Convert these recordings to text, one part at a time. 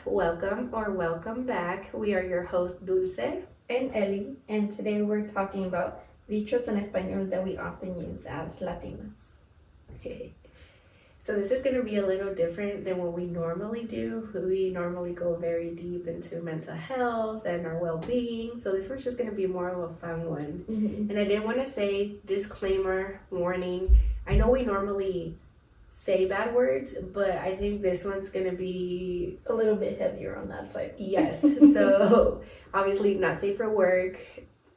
welcome back. We are your hosts, Dulce and Eli, and today we're talking about dichos en español that we often use as Latinas. So this is going to be a little different than what we normally do. We normally go very deep into mental health and our well-being. So this one's just going to be more of a fun one. Mm-hmm. And I did want to say, disclaimer, warning. I know we normally say bad words, but I think this one's gonna be a little bit heavier on that side. Yes. So obviously not safe for work,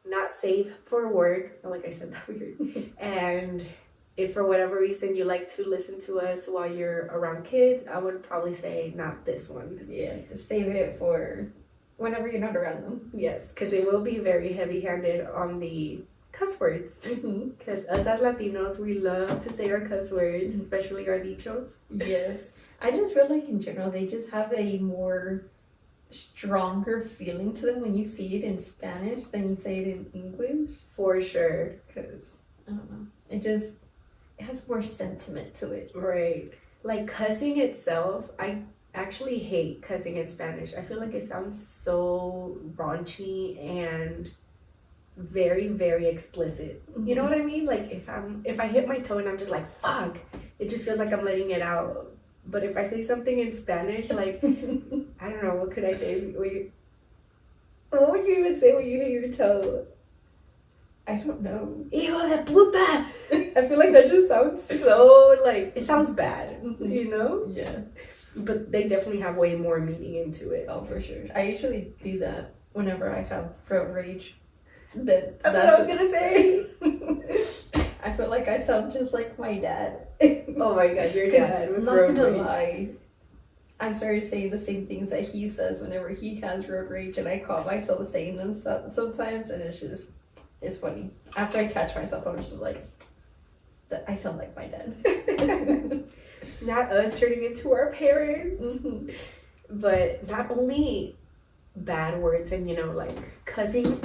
I feel like I said that weird. And if for whatever reason you like to listen to us while you're around kids, I would probably say not this one. Yeah, just save it for whenever you're not around them. Yes, because it will be very heavy-handed on the cuss words, because us as Latinos, we love to say our cuss words, especially our dichos. Yes, I just feel like in general they just have a more stronger feeling to them when you see it in Spanish than you say it in English. For sure. Because I don't know, it has more sentiment to it. Right. Like cussing itself, I actually hate cussing in Spanish. I feel like it sounds so raunchy and very, very explicit. You know what I mean? Like if I hit my toe and I'm just like fuck, it just feels like I'm letting it out. But if I say something in Spanish, like I don't know, what could I say? What would you even say when you hit your toe? I don't know. Hijo de puta! I feel like that just sounds so like it sounds bad, you know? Yeah. But they definitely have way more meaning into it. Oh, for sure. I usually do that whenever I have road rage. That's what I was gonna say. I feel like I sound just like my dad. Oh my god, your dad with not road gonna rage. lie, I started saying the same things that he says whenever he has road rage, and I caught myself saying them sometimes, and it's funny. After I catch myself, I'm just like, I sound like my dad. Not us turning into our parents. But not only bad words and like cussing.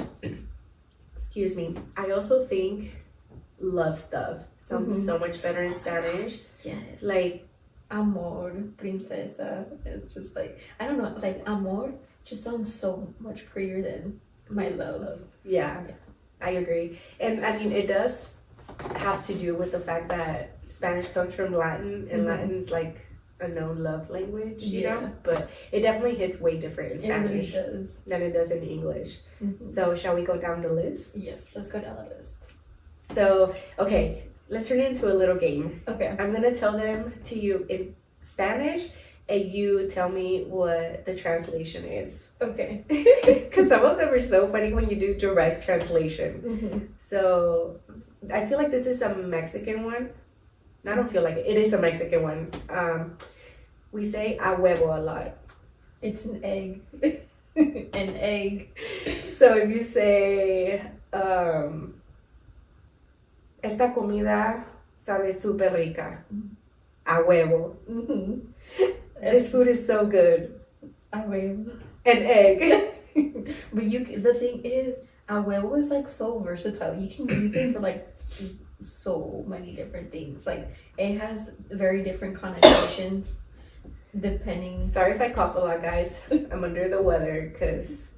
Excuse me. I also think love stuff sounds so much better in Spanish. Yes. Like amor, princesa. It's just like, I don't know, like amor just sounds so much prettier than my love. Yeah, I agree. And I mean, it does have to do with the fact that Spanish comes from Latin, and Latin's like a known love language, you know? But it definitely hits way different in Spanish than it does in English. So shall we go down the list? Yes, let's go down the list. So, okay, let's turn it into a little game. Okay. I'm going to tell them to you in Spanish, and you tell me what the translation is. Okay. Because some of them are so funny when you do direct translation. So, I feel like this is a Mexican one. I don't feel like it. It is a Mexican one. We say a huevo a lot. It's an egg. An egg. So if you say, esta comida sabe super rica. A huevo. This food is so good. A huevo. An egg. But the thing is, a huevo is like so versatile. You can use it for like so many different things. Like it has very different connotations depending. Sorry if I cough a lot, guys. I'm under the weather because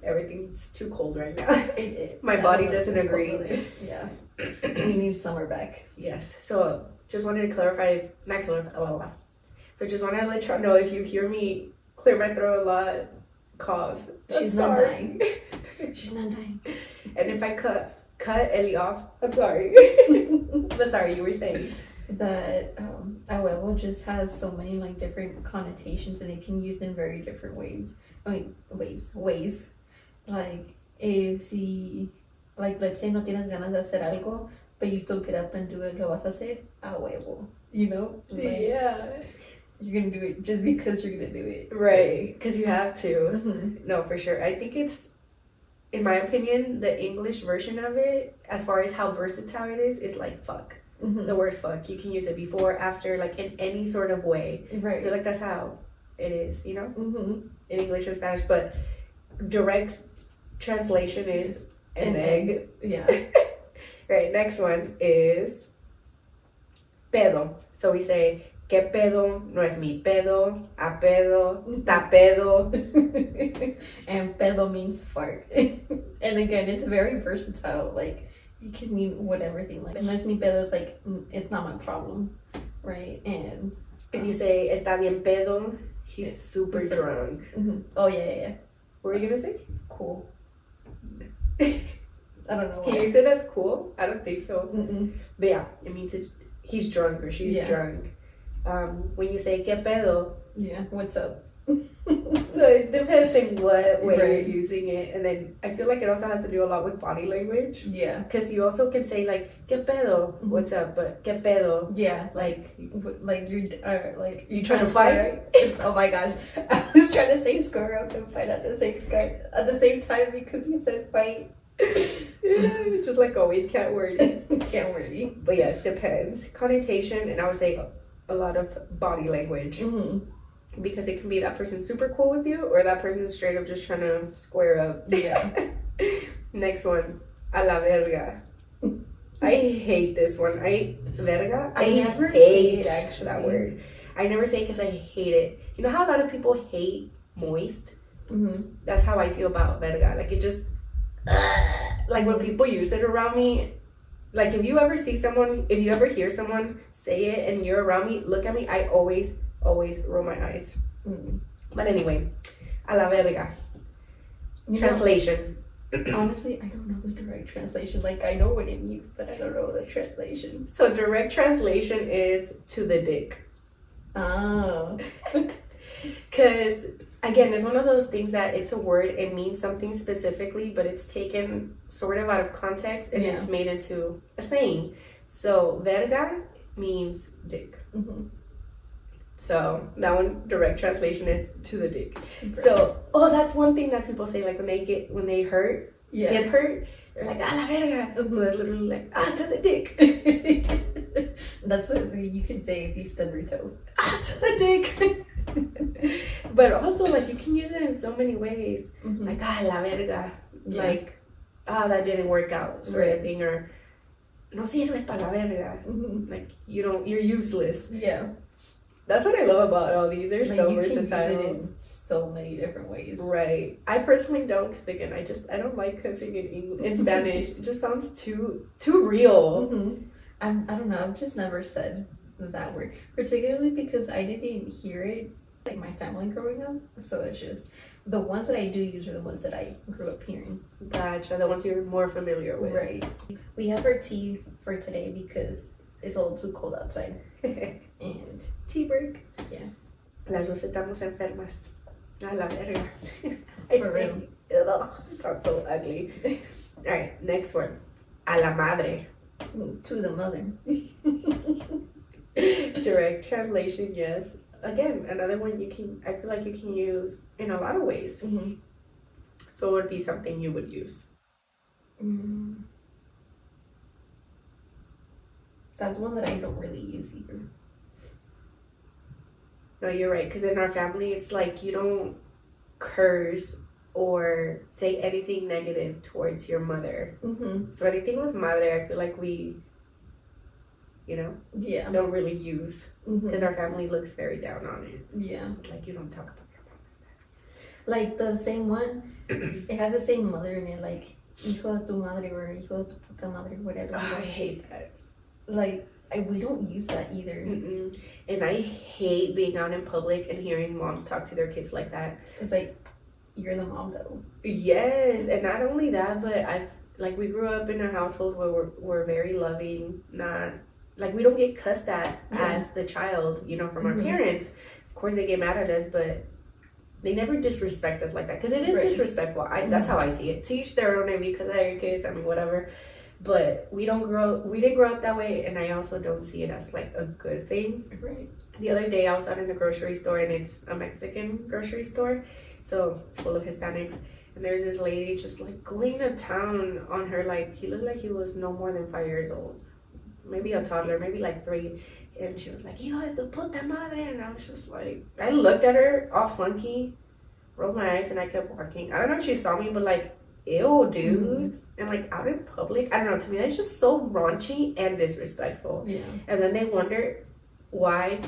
everything's too cold right now. It is. My body doesn't agree. Yeah. We need summer back. Yes. So just wanted to clarify, So just wanted to let y'all know, if you hear me clear my throat a lot, cough, She's not dying. She's not dying. And if I cut Ellie off, I'm sorry. But sorry, you were saying that a huevo just has so many like different connotations, and it can be used in very different ways. Ways. Like like let's say no tienes ganas de hacer algo, but you still get up and do it, lo vas a hacer a huevo. You know? Like, yeah. You're gonna do it just because you're gonna do it. Right, because you have to. No, for sure. I think it's, in my opinion, the English version of it, as far as how versatile it is like fuck. The word fuck. You can use it before, after, like in any sort of way. Right. I feel like that's how it is, you know? In English and Spanish. But direct translation is an egg. Yeah. Right, next one is pedo. So we say ¿Qué pedo? No es mi pedo. A pedo. Está pedo. And pedo means fart. And again, it's very versatile. Like, it can mean whatever thing. Like, unless mi pedo is like, it's not my problem, right? And if you say está bien pedo, he's super drunk. Mm-hmm. Oh, yeah. What were you gonna say? Cool. I don't know. Can you say that's cool? I don't think so. Mm-mm. But yeah, it means he's drunk or she's drunk. When you say ¿qué pedo? Yeah, what's up? So it depends on what way you're using it. And then I feel like it also has to do a lot with body language. Yeah. Because you also can say like ¿qué pedo? Mm-hmm. What's up? But ¿qué pedo? Yeah. Like you trying to fight? Oh my gosh. I was trying to say square up and fight at the same time because you said fight. Yeah, just like always, can't word it. Can't word it. But yes, depends. Connotation, and I would say a lot of body language. Mm-hmm. Because it can be that person's super cool with you or that person's straight up just trying to square up. Yeah. Next one, a la verga. I hate this one. Verga? I never say it actually. That word. I never say it because I hate it. You know how a lot of people hate moist? Mm-hmm. That's how I feel about verga. Like it just, like when people use it around me, like if you ever hear someone say it and you're around me, look at me, I always roll my eyes. Mm-hmm. But anyway, a la verga. Translation. Honestly, I don't know the direct translation. Like, I know what it means, but I don't know the translation. So direct translation is to the dick. Oh. Because, again, it's one of those things that it's a word, it means something specifically, but it's taken sort of out of context and it's made into a saying. So, verga means dick. Mm-hmm. So, that one, direct translation is to the dick. Right. So, that's one thing that people say, like when they get hurt, they're like, a la verga. So, it's literally like, to the dick. That's what you can say if you stub your toe. To the dick. But also, like, you can use it in so many ways. Mm-hmm. Like, la verga. Yeah. Like, that didn't work out, sort of thing. Or, no sirves para la verga. Mm-hmm. Like, you're useless. Yeah. That's what I love about all these. They're like, so versatile. You can use it in so many different ways. Right. I personally don't, because again, I don't like cussing in Spanish. It just sounds too real. Mm-hmm. I don't know. I've just never said that word, particularly because I didn't hear it like my family growing up. So it's just the ones that I do use are the ones that I grew up hearing. Gotcha. The ones you're more familiar with. Right. We have our tea for today because it's a little too cold outside. And tea break. Yeah. Las dos estamos enfermas. A la verga. For real. Ugh, sounds so ugly. All right, next one. A la madre. To the mother. Direct translation, yes. Again, another one I feel like you can use in a lot of ways. Mm-hmm. So it would be something you would use. That's one that I don't really use either. No, you're right. Because in our family, it's like you don't curse or say anything negative towards your mother. Mm-hmm. So anything with madre, I feel like we, don't really use. Because our family looks very down on it. Yeah. So it's like, you don't talk about your mom like that. Like the same one, it has the same mother in it, like hijo de tu madre or hijo de tu puta madre, whatever. Oh, I hate that. Like, we don't use that either. Mm-mm. And I hate being out in public and hearing moms talk to their kids like that. It's like, you're the mom though. Yes, and not only that, but we grew up in a household where we're very loving, not, like, we don't get cussed at as the child, from our parents. Of course, they get mad at us, but they never disrespect us like that. Because it is disrespectful. That's how I see it. Teach their own, maybe because they're your kids, whatever. But we didn't grow up that way, and I also don't see it as, like, a good thing. Right. The other day, I was out in the grocery store, and it's a Mexican grocery store, so it's full of Hispanics. And there's this lady just, like, going to town on her, like, he looked like he was no more than 5 years old. Maybe a toddler, maybe, like, 3. And she was like, hijo de tu puta madre. And I was just like, I looked at her all funky, rolled my eyes, and I kept walking. I don't know if she saw me, but, like, ew, dude. Mm-hmm. And, like, out in public, I don't know, to me, that's just so raunchy and disrespectful. Yeah. And then they wonder why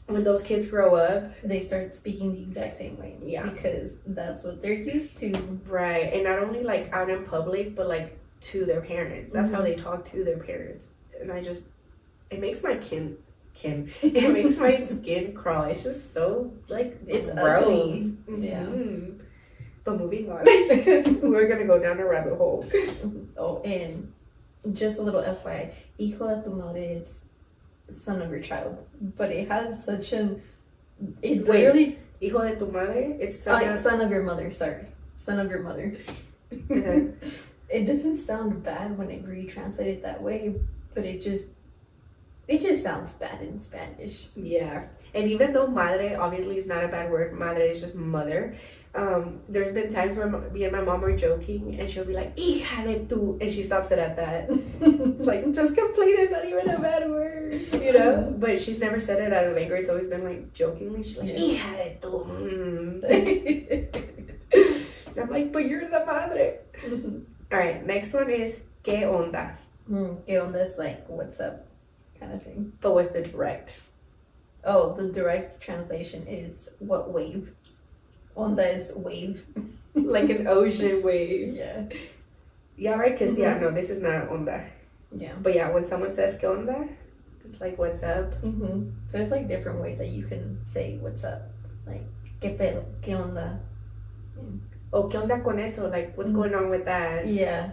when those kids grow up, they start speaking the exact same way. Yeah. Because that's what they're used to. right? And not only like out in public, but like to their parents. That's how they talk to their parents. And it makes my it makes my skin crawl. It's just so like It's gross. ugly. Yeah. Yeah. But moving on, because we're gonna go down a rabbit hole. Oh, and just a little FYI, hijo de tu madre is son of your child, but it has such it Wait. literally Hijo de tu madre. It's son son of your mother. Sorry, son of your mother. Okay. It doesn't sound bad whenever you translate it that way, but it just sounds bad in Spanish. Yeah, and even though madre obviously is not a bad word, madre is just mother. There's been times where me and my mom are joking, and she'll be like, "Hija de tu," and she stops it at that. It's like, just complete is not even a bad word, you know. But she's never said it out of anger. It's always been like jokingly. She's like, "Hija de tu." And I'm like, "But you're the madre." All right, next one is ¿qué onda? ¿Qué onda? Is like, what's up, kind of thing. But what's the direct? Oh, the direct translation is what wave. Onda is wave. Like an ocean wave. Yeah. Yeah, right? Because, no, this is not onda. Yeah. But yeah, when someone says ¿qué onda? It's like, what's up? So there's like different ways that you can say what's up. Like, ¿qué pedo? ¿Qué onda? Oh, ¿qué onda con eso? Like, what's going on with that? Yeah.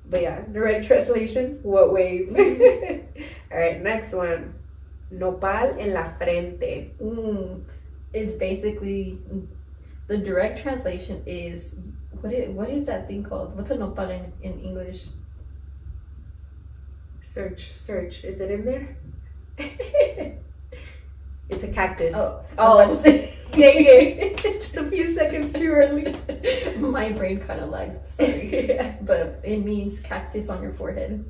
But yeah, direct translation, what wave? All right, next one. Nopal en la frente. It's basically, the direct translation is, what is that thing called? What's a nopal in English? Search. Is it in there? It's a cactus. Oh. Dang it. Just a few seconds too early. My brain kind of lagged, sorry. Yeah. But it means cactus on your forehead.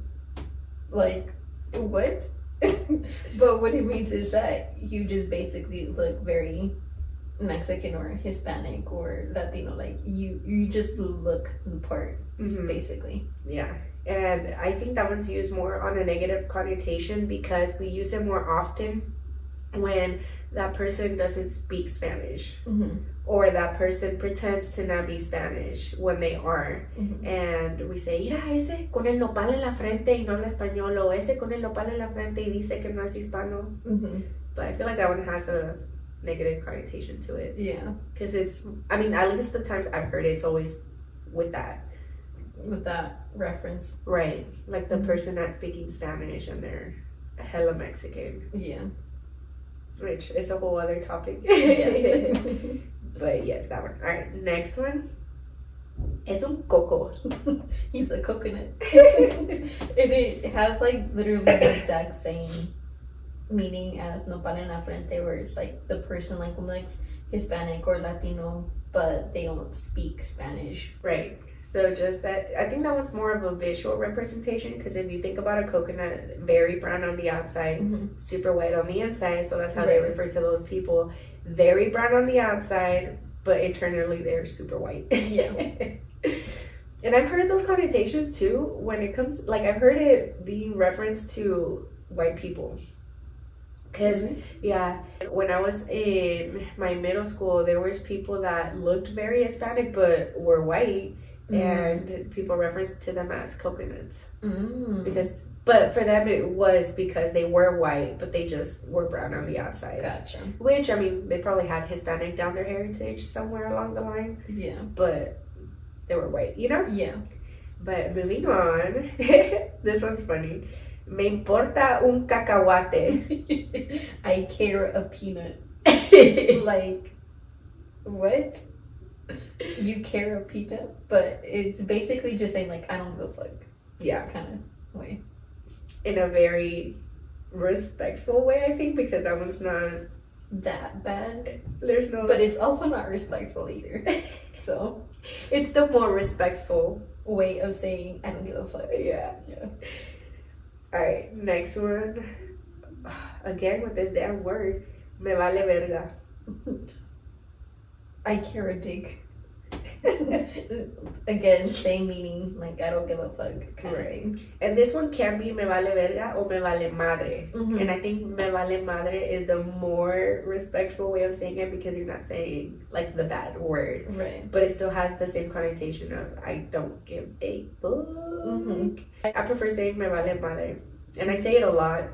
Like, what? But what it means is that you just basically look very Mexican or Hispanic or Latino. Like, you just look the part, basically. Yeah. And I think that one's used more on a negative connotation because we use it more often when that person doesn't speak Spanish or that person pretends to not be Spanish when they are. And we say, mira, ese con el nopal en la frente y no habla español, o ese con el nopal en la frente y dice que no es hispano. But I feel like that one has a negative connotation to it. Yeah. Because it's, I mean, at least the times I've heard it, it's always with that. With that reference. Right. Like the person not speaking Spanish and they're hella Mexican. Yeah. Which is a whole other topic. Yeah. But yes, that one. All right, next one. Es un coco. He's a coconut. It has like literally the exact same meaning as nopal en la frente, where it's like the person like looks Hispanic or Latino, but they don't speak Spanish. Right. So just that, I think that one's more of a visual representation, because if you think about a coconut, very brown on the outside, super white on the inside, so that's how they refer to those people. Very brown on the outside, but internally they're super white. Yeah. And I've heard those connotations too when it comes, like I've heard it being referenced to white people. Because, yeah, when I was in my middle school, there was people that looked very Hispanic but were white. And people referenced to them as coconuts but for them it was because they were white but they just were brown on the outside. Gotcha. Which, I mean, they probably had Hispanic down their heritage somewhere along the line. Yeah. But they were white, you know? Yeah. But moving on, this one's funny. Me importa un cacahuate. I care a peanut. Like, what? You care a peanut, but it's basically just saying like, I don't give a fuck. Yeah, kind of way. In a very respectful way, I think, because that one's not that bad. There's no, but it's also not respectful either. So it's the more respectful way of saying I don't give a fuck. Yeah. All right, next one. Again with this damn word. Me vale verga. I care a dick. Again, same meaning, like I don't give a fuck kind of Right. thing. And this one can be me vale verga or me vale madre. And I think me vale madre is the more respectful way of saying it because you're not saying like the bad word. Right. But it still has the same connotation of I don't give a fuck. I prefer saying me vale madre. And I say it a lot.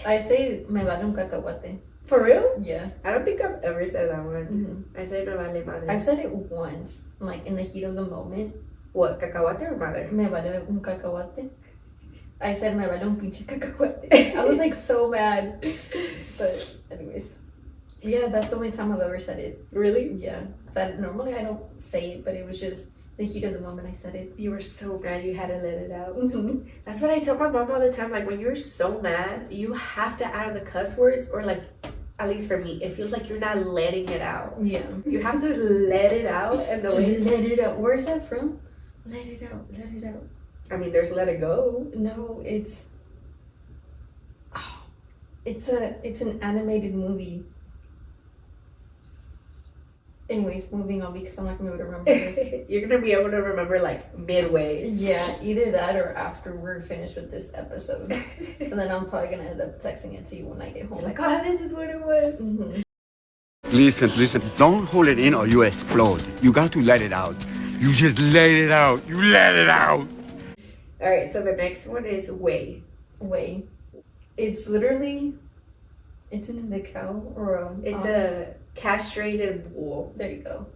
I say me vale un cacahuate. For real? Yeah. I don't think I've ever said that one. I say me vale madre. I've said it once, like in the heat of the moment. What, cacahuate or madre? Me vale un cacahuate. I said me vale un pinche cacahuate. I was like so mad. But anyways. Yeah, that's the only time I've ever said it. Really? Yeah. Normally I don't say it, but it was just the heat of the moment I said it. You were so mad you had to let it out. That's what I tell my mom all the time. Like when you're so mad, you have to add the cuss words, or like, at least for me, it feels like you're not letting it out. Yeah. You have to let it out, and the way Let it out. Where is that from? Let it out. Let it out. I mean, there's let it go. No, it's an animated movie. Anyways, moving on because I'm not gonna be able to remember this. You're gonna be able to remember like midway. Yeah, either that or after we're finished with this episode. And then I'm probably gonna end up texting it to you when I get home. Like, oh, this is what it was. Listen, don't hold it in or you explode. You got to let it out. You just let it out. You let it out. All right, so the next one is way. Way. It's literally, it's in the cow or It's ox. a castrated bull. There you go.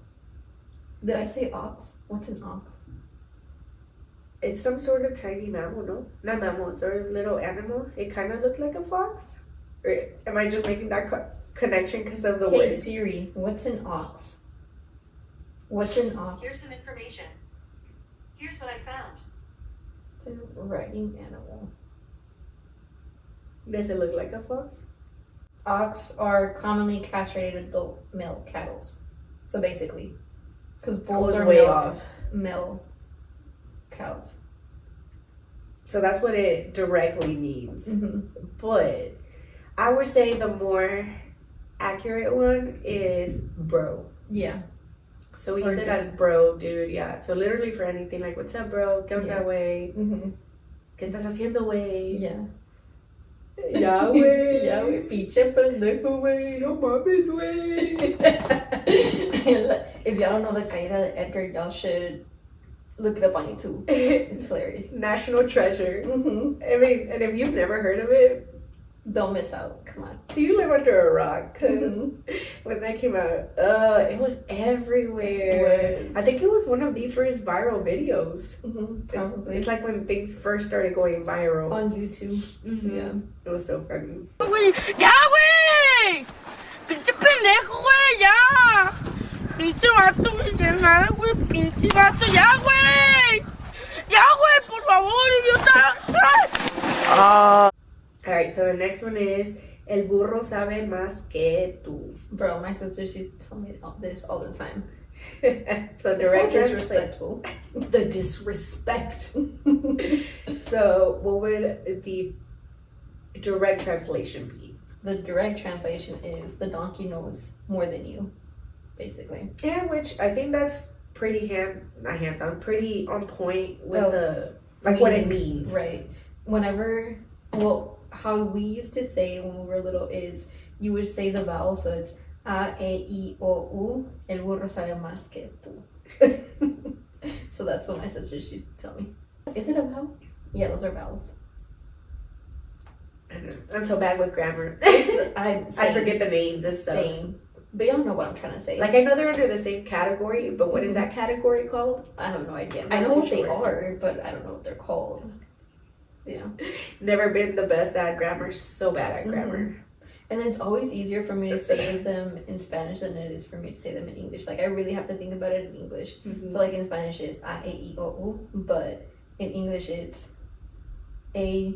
Did I say ox? What's an ox? It's some sort of tiny mammal, no? Not mammal, it's sort of little animal. It kind of looks like a fox. Or am I just making that connection because of the Hey word? Siri, what's an ox? What's an ox? Here's some information. Here's what I found. It's a riding animal. Does it look like a fox? Ox are commonly castrated adult male cattle. So basically, because bulls was are way off. male cows. So that's what it directly means. But I would say the more accurate one is bro. Yeah. So we Or use it dude. as bro, dude. Yeah. So literally for anything like, what's up, bro? ¿Qué onda, Yeah. güey? Mm-hmm. ¿Qué estás haciendo, güey? Yeah. Ya, güey. Ya, güey. Pinche pendejo, güey. No mames, güey. If y'all don't know the caída de Edgar, y'all should look it up on YouTube. It's hilarious. National treasure. Mm-hmm. I mean, and if you've never heard of it, Don't miss out. Come on. do you live under a rock? Because Mhm. when that came out, it was everywhere. It was. I think it was one of the first viral videos. Probably. It's like when things first started going viral. On YouTube. Mhm. Yeah. It was so funny. ¡Ya, güey! ¡Pinche pendejo, güey! ¡Ya! ¡Pinche vato, güey! ¡Ya nada, güey! ¡Pinche vato! ¡Ya, güey! ¡Ya, güey! ¡Por favor, idiota! Alright, so the next one is El burro sabe más que tú. Bro, my sister, she's telling me this all the time. So It's direct so translation. disrespectful. The disrespect. So what would the direct translation be? The direct translation is the donkey knows more than you, basically. Yeah, which I think that's pretty pretty on point with Oh, the like what it meaning. means. Right. How we used to say when we were little is you would say the vowel, so it's A, E, I, O, U. El burro sabe más que tú. So that's what my sister used to tell me. Is it a vowel? Yeah, those are vowels. I don't know. I'm so bad with grammar. I I forget the names and stuff. Same. But y'all know what I'm trying to say. Like I know they're under the same category, but what is that category called? I have no idea. I'm I not know too what they sure. are, but I don't know what they're called. Yeah. Never been the best at grammar. So bad at grammar. And it's always easier for me to say them in Spanish than it is for me to say them in English. Like I really have to think about it in English. So like in Spanish it's A, E, I, O, U, but in English it's A,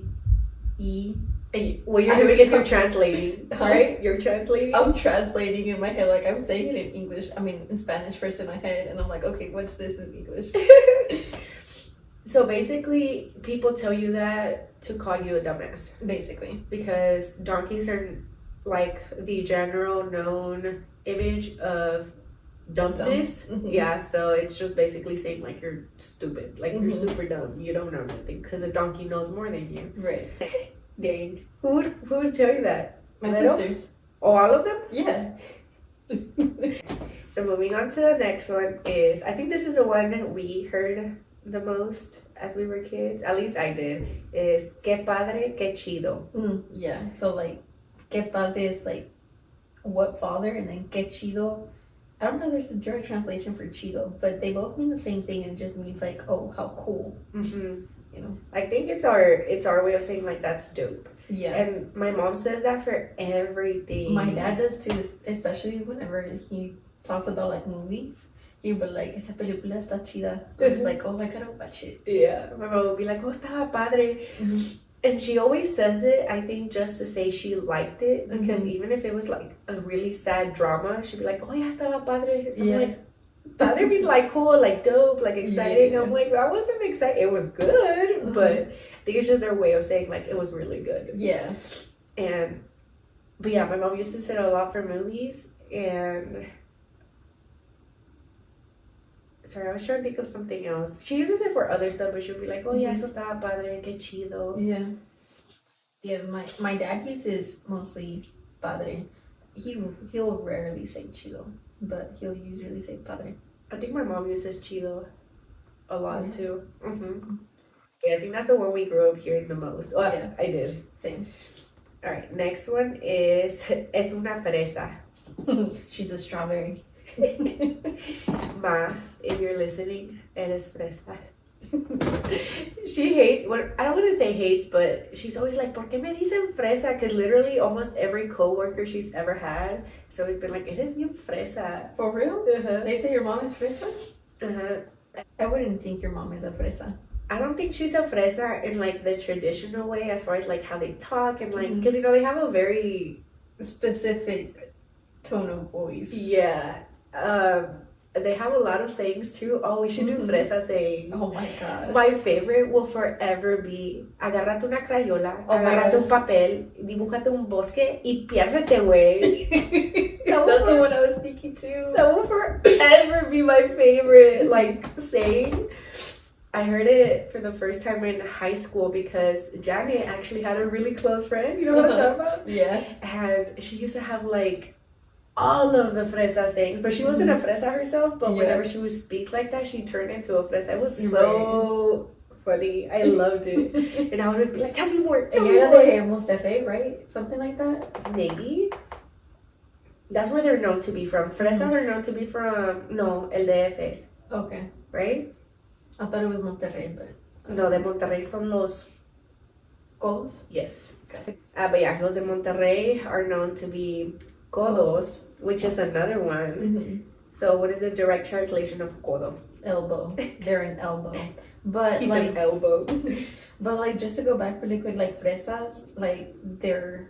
E. What you're doing is you're translating, right? You're translating. I'm translating in my head, like I'm saying it in English. I mean in Spanish first in my head, and I'm like, okay, what's this in English? So basically, people tell you that to call you a dumbass, Basically. because donkeys are like the general known image of dumbness. Mhm. Yeah, so it's just basically saying like you're stupid, like you're Mhm. super dumb, you don't know nothing because a donkey knows more than you. Right. Dang, who would tell you that? My Little? sisters. Oh, all of them? Yeah. So moving on to the next one is, I think this is the one we heard the most as we were kids, at least I did, is que padre, que chido. Yeah. So like, que padre is like, what father, and then que chido. I don't know if there's a direct translation for chido, but they both mean the same thing and it just means like, oh, how cool. Mm-hmm. You know? I think it's our way of saying like that's dope. Yeah. And my mom says that for everything. My dad does too, especially whenever he talks about like movies. He'll be like, esa película está chida. I'm just like, oh, I gotta watch it. Yeah, my mom would be like, oh, estaba padre. Mhm. And she always says it, I think, just to say she liked it. Because Mhm. even if it was like a really sad drama, she'd be like, oh, yeah, estaba padre. I'm Yeah. like, padre means like cool, like dope, like exciting. Yeah. I'm like, that wasn't exciting. It was good, but I think it's just their way of saying like it was really good. Yeah. But yeah, my mom used to say it a lot for movies. And sorry, I was trying to think of something else. She uses it for other stuff, but she'll be like, oh yeah, eso estaba padre, que chido. Yeah. Yeah, my dad uses mostly padre. He'll rarely say chido, but he'll usually say padre. I think my mom uses chido a lot Yeah. too. Yeah, I think that's the one we grew up hearing the most. Well, Yeah. I did. Same. All right, next one is es una fresa. She's a strawberry. Ma, if you're listening, eres fresa. She hates, well, I don't want to say hates, but she's always like, ¿por qué me dicen fresa? Because literally almost every coworker she's ever had has always been like, eres bien fresa. For real? Uh-huh. They say your mom is fresa? Uh-huh. I wouldn't think your mom is a fresa. I don't think she's a fresa in like the traditional way, as far as like how they talk and like, Mhm. because you know they have a very Specific tone of voice. yeah. They have a lot of sayings too. Oh, we should do Mhm. fresa sayings. Oh my god. My favorite will forever be agárrate una crayola, Oh my agárrate un gosh. papel, dibújate un bosque y piérdete, güey. That's the one I was thinking too. That will forever be my favorite like saying. I heard it for the first time in high school because Janet actually had a really close friend. You know what I'm talking about? Yeah. And she used to have like all of the fresa sayings, but she wasn't a fresa herself. But Yeah. whenever she would speak like that, she turned into a fresa. It was so funny. I loved it. And I would always be like, "Tell me more, tell me Ella more." de Monterrey, right? Something like that. Maybe that's where they're known to be from. Fresas are known to be from el DF, Okay. right? I thought it was Monterrey, but No, de Monterrey son los codos. yes. Okay. But yeah, los de Monterrey are known to be codos, which is another one. Mm-hmm. So what is the direct translation of codo? Elbow. They're an elbow. But He's like an elbow. But like just to go back really quick, like fresas, like their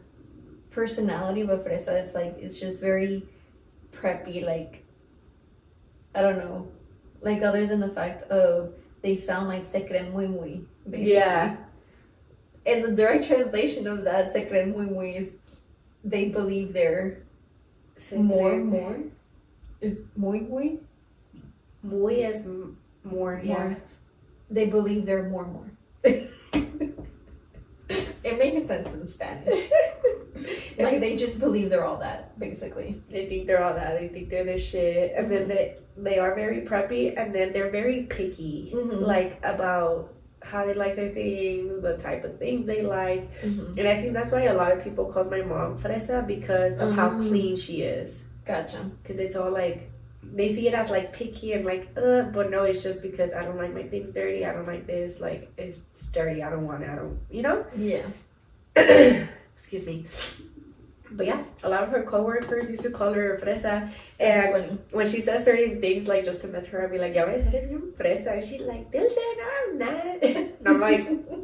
personality of a fresa is like it's just very preppy, like I don't know. Like other than the fact of they sound like se creen muy muy, basically. Yeah. And the direct translation of that se creen muy muy is they believe they're more is muy muy? Muy is more, yeah. More. They believe they're more. It makes sense in Spanish. Like they just believe they're all that, basically. They think they're all that. They think they're this shit. And then they are very preppy, and then they're very picky. Mhm. Like about how they like their things, the type of things they like. Mm-hmm. And I think that's why a lot of people call my mom fresa because of how Mhm. clean she is. Gotcha. Because it's all like, they see it as like picky and like, but no, it's just because I don't like my things dirty. I don't like this. Like, it's dirty. I don't want it. I don't, you know? Yeah. Excuse me. But yeah, a lot of her coworkers used to call her fresa. That's And funny. when she says certain things, like just to mess her up, I'd be like, ya ves, eres bien fresa. And she's like, Dulce, no, I'm not. And I'm like,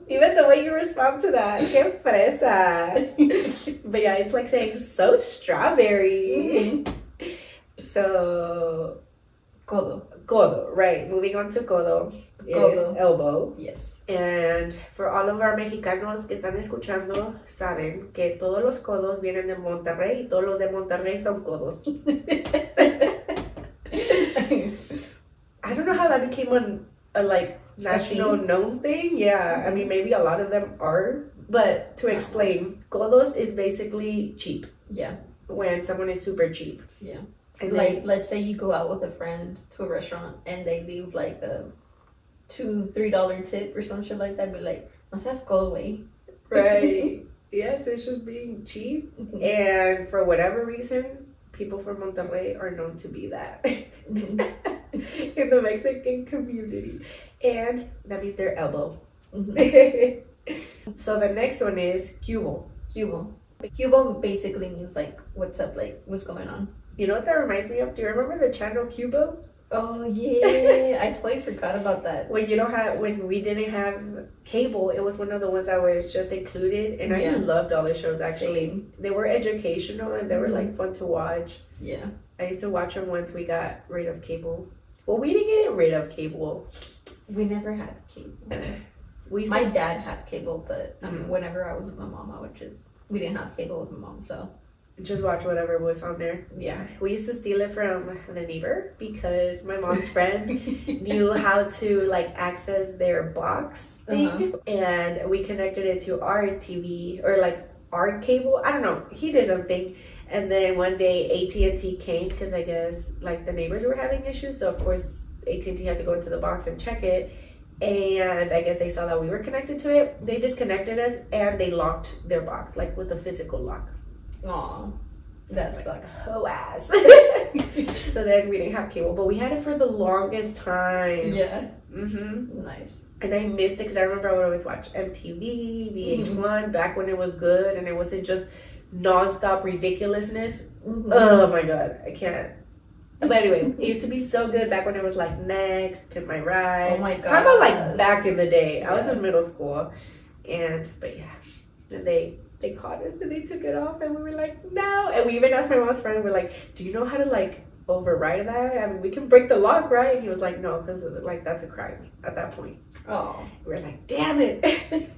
even the way you respond to that, que fresa. But yeah, it's like saying, so strawberry. So, codo, right. Moving on to codo. Is Codo. elbow. Yes. And for all of our mexicanos que están escuchando, saben que todos los codos vienen de Monterrey y todos los de Monterrey son codos. I don't know how that became a like national known thing. Yeah, I mean maybe a lot of them are, but to explain, codos is basically cheap. Yeah. When someone is super cheap. Yeah. And Like, let's say you go out with a friend to a restaurant and they leave like a $2-3 tip or some shit like that, be like, no seas cold, güey. right. Yes, it's just being cheap. And for whatever reason, people from Monterrey are known to be that in the Mexican community. And that means their elbow. So the next one is cubo. Cubo. Cubo basically means like, what's up, like, what's going on? You know what that reminds me of? Do you remember the channel Cubo? Oh yeah, I totally forgot about that. When we didn't have cable, it was one of the ones that was just included, and I loved all the shows. Actually, Same. They were educational and they were like fun to watch. Yeah. I used to watch them once we got rid of cable. Well, we didn't get rid of cable. We never had cable. My dad had cable, but whenever I was with my mom, we didn't have cable with my mom, so just watch whatever was on there. Yeah, we used to steal it from the neighbor because my mom's friend knew how to like access their box thing, and we connected it to our TV or like our cable. I don't know. He did something, and then one day AT&T came because I guess like the neighbors were having issues. So of course AT&T had to go into the box and check it. And I guess they saw that we were connected to it. They disconnected us and they locked their box, like with a physical lock. Aw, that sucks. Oh ass. So then we didn't have cable, but we had it for the longest time. Yeah. Nice. And I missed it because I remember I would always watch MTV, VH1, back when it was good and it wasn't just nonstop ridiculousness. Oh my god, I can't. But anyway, it used to be so good back when it was like Next, Pimp My Ride. Oh my god. Talk about like back in the day. I was in middle school, but yeah, and they caught us and they took it off and we were like, no. And we even asked my mom's friend, we're like, do you know how to like override that? I mean, we can break the lock, right? And he was like, no, because like that's a crime at that point. Oh, we were like, damn it.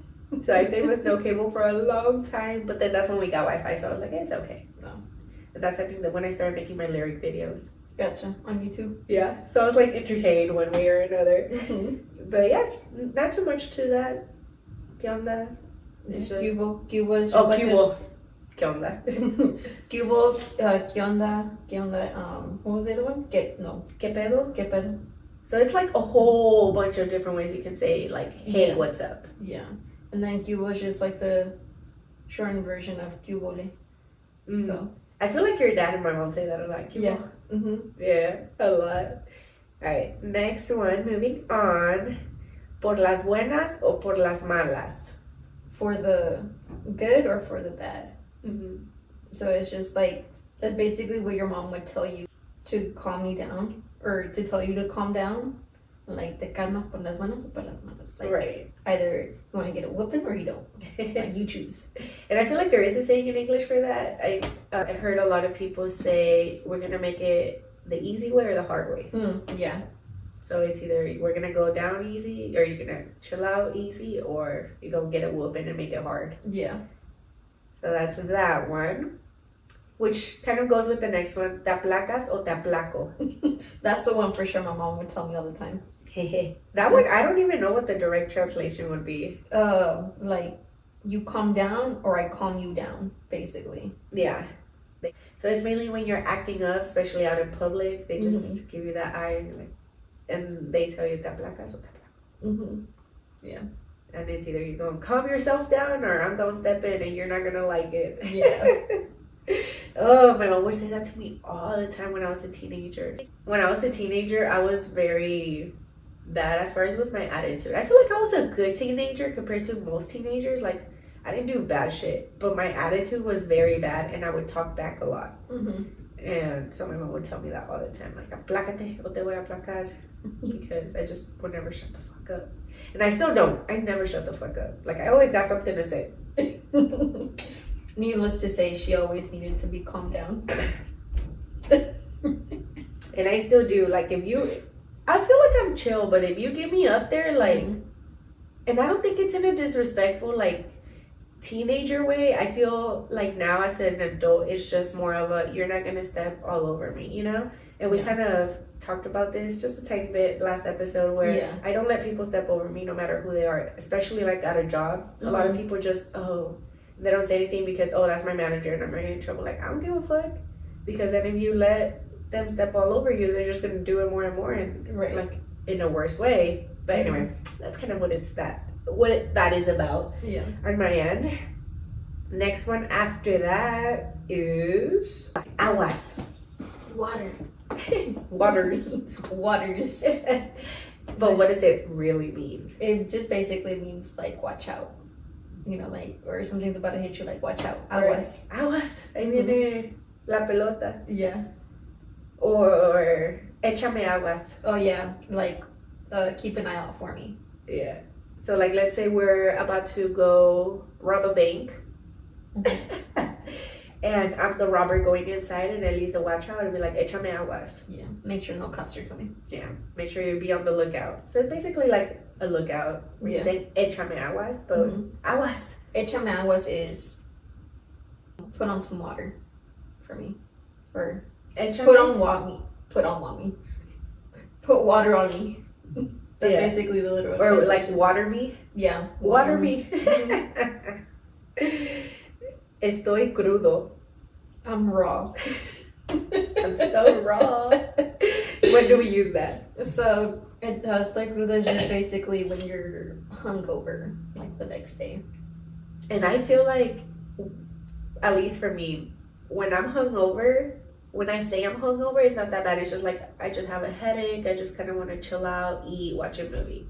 So I stayed with no cable for a long time, but then that's when we got Wi-Fi. So I was like, it's okay. No. And that's I think that when I started making my lyric videos. Gotcha. On YouTube. Yeah. So I was like entertained one way or another. But yeah, not too much to that. ¿Qué onda? It's just Cubo. Cubo is just like Cubo. ¿Qué onda? Cubo. ¿Qué onda? ¿Qué onda? What was the other one? ¿Qué pedo? ¿Qué pedo? So it's like a whole bunch of different ways you can say like, hey, what's up? Yeah. And then Cubo is just like the shortened version of Cubole. So I feel like your dad and my mom say that a lot. Cubo. Yeah. Yeah, a lot. Alright, next one, moving on. ¿Por las buenas o por las malas? For the good or for the bad? So it's just like, that's basically what your mom would tell you to calm you down, or to tell you to calm down. Like, te calmas por las buenas o por las malas. Like, right. Either you want to get a whooping or you don't. Like, you choose. And I feel like there is a saying in English for that. I've heard a lot of people say, we're going to make it the easy way or the hard way. Yeah. So it's either we're going to go down easy, or you're going to chill out easy, or you're going to get a whooping and make it hard. Yeah. So that's that one. Which kind of goes with the next one. ¿Te aplacas o te aplaco? That's the one for sure my mom would tell me all the time. That one, I don't even know what the direct translation would be. Like, you calm down or I calm you down, basically. Yeah. So it's mainly when you're acting up, especially out in public, they just give you that eye and they tell you te aplacas o te aplaco. Yeah. And it's either you're going to calm yourself down or I'm going to step in and you're not going to like it. Yeah. Oh, my mom would say that to me all the time when I was a teenager. When I was a teenager, I was very bad as far as with my attitude. I feel like I was a good teenager compared to most teenagers. Like, I didn't do bad shit, but my attitude was very bad and I would talk back a lot. And so my mom would tell me that all the time, like, aplácate o te voy a aplacar, because I just would never shut the fuck up. And I still don't. I never shut the fuck up. Like, I always got something to say. Needless to say, she always needed to be calmed down. And I still do. Like, if you... I feel like I'm chill, but if you get me up there, like... And I don't think it's in a disrespectful, like... teenager way. I feel like now as an adult, it's just more of a, you're not gonna step all over me, you know? And we kind of talked about this just a tiny bit last episode where I don't let people step over me no matter who they are, especially like at a job. A lot of people just, they don't say anything because, that's my manager and I'm gonna get in trouble. Like, I don't give a fuck. Because then if you let them step all over you, they're just gonna do it more and more and like in a worse way. But anyway, that's kind of what that is about on my end. Next one after that is aguas. Water. Waters. But what does it really mean? It just basically means like watch out. You know, like, or something's about to hit you, like watch out. Aguas. Aguas. Ahí viene la pelota. Yeah. Or échame aguas. Oh yeah, like keep an eye out for me. Yeah. So like, let's say we're about to go rob a bank. And I'm the robber going inside and Eli's the watch out and be like, échame aguas. Yeah. Make sure no cops are coming. Yeah. Make sure you be on the lookout. So it's basically like a lookout. When you say échame aguas, but aguas. Échame aguas is put on some water for me. Or Échame. Put water on me. That's basically the literal Or like water me. Yeah. Water me. Estoy crudo. I'm raw. I'm so raw. When do we use that? So, estoy crudo is just basically when you're hungover, like the next day. And I feel like, at least for me, when I'm hungover, when I say I'm hungover, it's not that bad. It's just like, I just have a headache. I just kind of want to chill out, eat, watch a movie.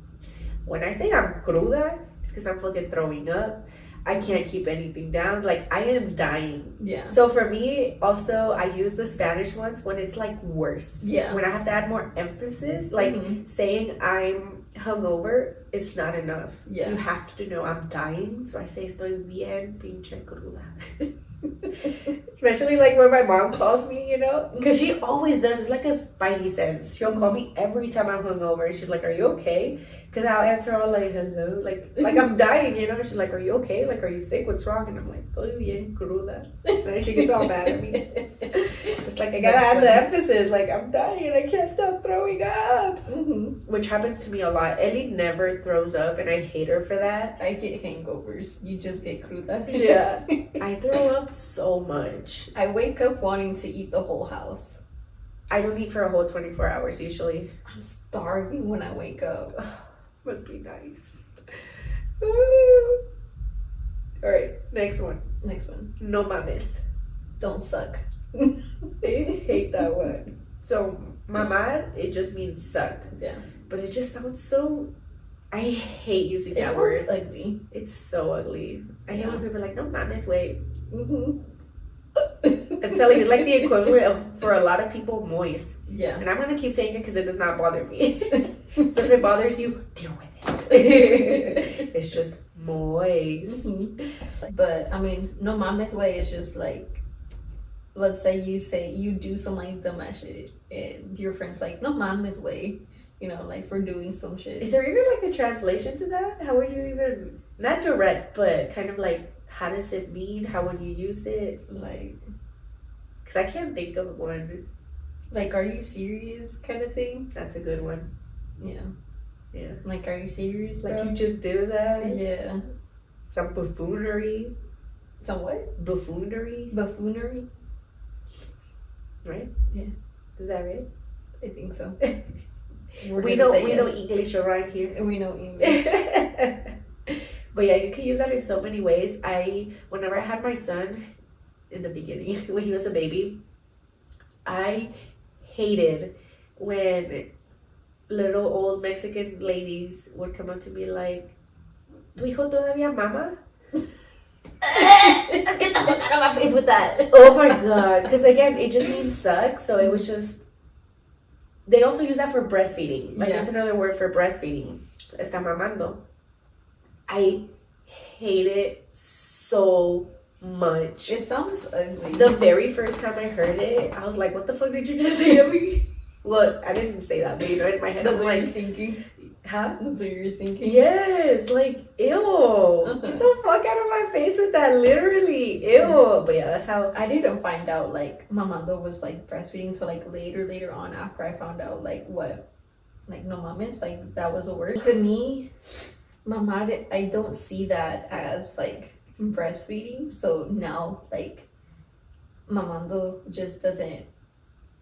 When I say I'm cruda, it's because I'm fucking throwing up. I can't keep anything down. Like, I am dying. Yeah. So for me, also, I use the Spanish ones when it's like worse. Yeah. When I have to add more emphasis, like saying I'm hungover is not enough. Yeah. You have to know I'm dying. So I say estoy bien pinche cruda. Especially like when my mom calls me, you know, because she always does. It's like a spidey sense. She'll call me every time I'm hungover, and she's like, "Are you okay?" Because I'll answer all like, "Hello," like I'm dying, you know. She's like, "Are you okay? Like, are you sick? What's wrong?" And I'm like, "Estoy bien cruda." And then she gets all mad at me. It's like I gotta add the emphasis. Like, I'm dying. I can't stop throwing up. Which happens to me a lot. Ellie never throws up, and I hate her for that. I get hangovers. You just get cruda. Yeah. I throw up so much. I wake up wanting to eat the whole house. I don't eat for a whole 24 hours usually. I'm starving when I wake up. Must be nice. Alright, next one. No mames. Don't suck. I hate that one. So, mamar, it just means suck. Yeah. But it just sounds so... I hate using It that sounds word. ugly. It's so ugly. I hate when people are like, no mames, wait. I'm telling you, it's like the equivalent of, for a lot of people, moist. Yeah. And I'm going to keep saying it because it does not bother me. So if it bothers you, deal with it. It's just moist. But, I mean, no mames way is just like, let's say you do some like dumbass shit and your friend's like, no mames way. You know, like for doing some shit. Is there even like a translation to that? How would you even, not direct, but kind of like, how does it mean? How would you use it? Like, because I can't think of one. Like, are you serious kind of thing? That's a good one. Yeah. Yeah. Like, are you serious, Like, bro? you just do that? Yeah. Some buffoonery. Some what? Buffoonery. Buffoonery? Right? Yeah. Is that right? I think so. We know English around here. We know English. But yeah, you can use that in so many ways. Whenever I had my son in the beginning, when he was a baby, I hated when little old Mexican ladies would come up to me like, ¿Tu hijo todavía mama? Get the fuck out of my face with that. Oh my god. Because again, it just means suck. So it was just, they also use that for breastfeeding. Like, it's another word for breastfeeding. Está mamando. I hate it so much. It sounds ugly. The very first time I heard it, I was like, what the fuck did you just say to me? Well, I didn't say that, but you know, in my head, That's I was what like, you're thinking. Huh? That's what you're thinking? Yes, like, ew. Get the fuck out of my face with that, literally. Ew. But yeah, that's how. I didn't find out, like, mamando was, like, breastfeeding until, like, later on after I found out, like, what, like, no mames, like, that was a word. To me, mamá, I don't see that as, like, breastfeeding. So now, like, mamando just doesn't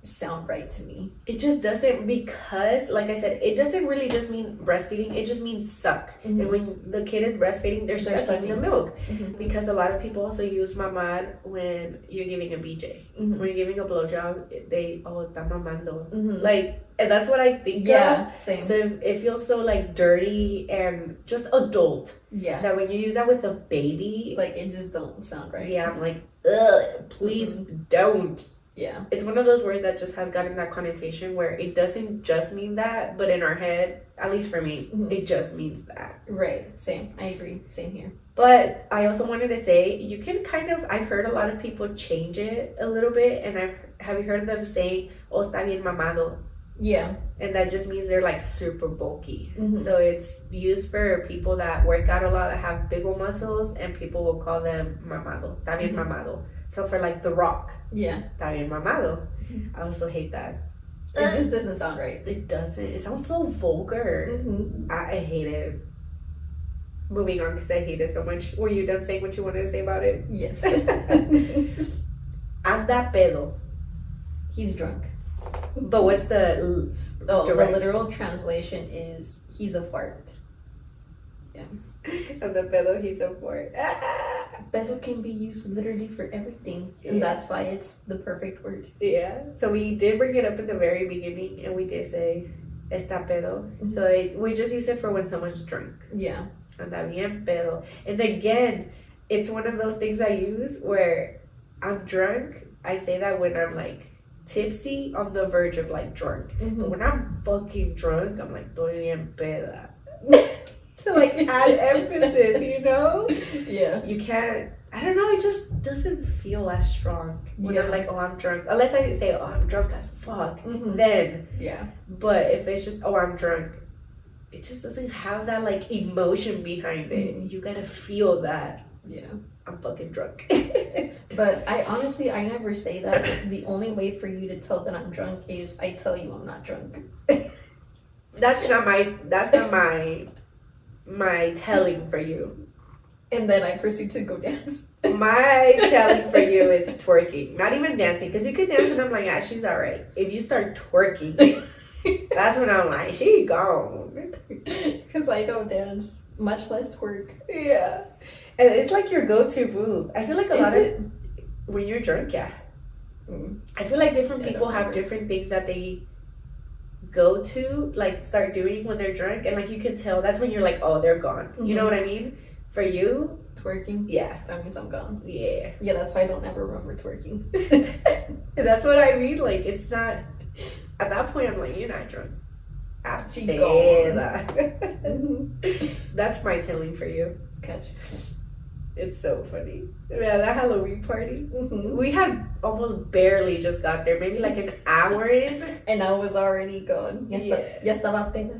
sound right to me. It just doesn't, because, like I said, it doesn't really just mean breastfeeding. It just means suck. Mhm. And when the kid is breastfeeding, they're sucking the milk. Because a lot of people also use mamad when you're giving a BJ. Mhm. When you're giving a blowjob, they, está mamando. Mhm. Like, and that's what I think Yeah, of. same. So it feels so, like, dirty and just adult. Yeah. That when you use that with a baby, Like, it just don't sound right. yeah, I'm like, ugh, please don't. Yeah. It's one of those words that just has gotten that connotation where it doesn't just mean that, but in our head, at least for me, Mhm. it just means that. Right. Same. I agree. Same here. But I also wanted to say, you can kind of, I've heard a lot of people change it a little bit, and have you heard them say, oh, está bien mamado? Yeah. And that just means they're like super bulky. Mhm. So it's used for people that work out a lot, that have big old muscles, and people will call them mamado, está bien Mhm. mamado. So for like The Rock, Yeah. está bien mamado. I also hate that. It just doesn't sound right. It doesn't. It sounds so vulgar. Mm-hmm. I hate it. Moving on, because I hate it so much. Were you done saying what you wanted to say about it? Yes. Anda pedo. He's drunk. But what's the Oh, direct? the literal translation is he's a fart. Anda pedo, he's a fart. Pedo can be used literally for everything, and Yeah. that's why it's the perfect word. Yeah. So we did bring it up in the very beginning, and we did say está pedo. Mhm. So we just use it for when someone's drunk. Yeah. Anda bien pedo. And again, it's one of those things I use where I'm drunk. I say that when I'm like tipsy, on the verge of like drunk. But Mm-hmm. when I'm fucking drunk, I'm like, estoy bien peda. To like add emphasis, you know? Yeah. You can't, I don't know, it just doesn't feel as strong when Yeah. I'm like, oh, I'm drunk. Unless I say, oh, I'm drunk as fuck. Mm-hmm. Then, Yeah. but if it's just, oh, I'm drunk, it just doesn't have that like emotion behind it. Mhm. You gotta feel that Yeah. I'm fucking drunk. But I honestly, I never say that. The only way for you to tell that I'm drunk is I tell you I'm not drunk. That's not my telling for you. And then I proceed to go dance. My telling for you is twerking. Not even dancing, because you can dance and I'm like, ah, she's alright. If you start twerking, that's when I'm like, she gone. Because I don't dance, much less twerk. Yeah. And it's like your go-to move. I feel like a Is lot it? of when you're drunk, yeah. Mm. I feel like different I people don't have remember. different things that they go to, like start doing when they're drunk, and like you can tell that's when you're like, oh, they're gone. You know Mhm. what I mean? For you, Twerking? yeah. That means I'm gone. Yeah. Yeah, that's why I don't ever remember twerking. And that's what I mean. Like, it's not, at that point, I'm like, you're not drunk. She That's my telling for you. Catch. It's so funny. Man, that Halloween party, Mm-hmm. we had almost barely just got there, maybe like an hour in. And I was already gone. Yeah. Ya estaba pena.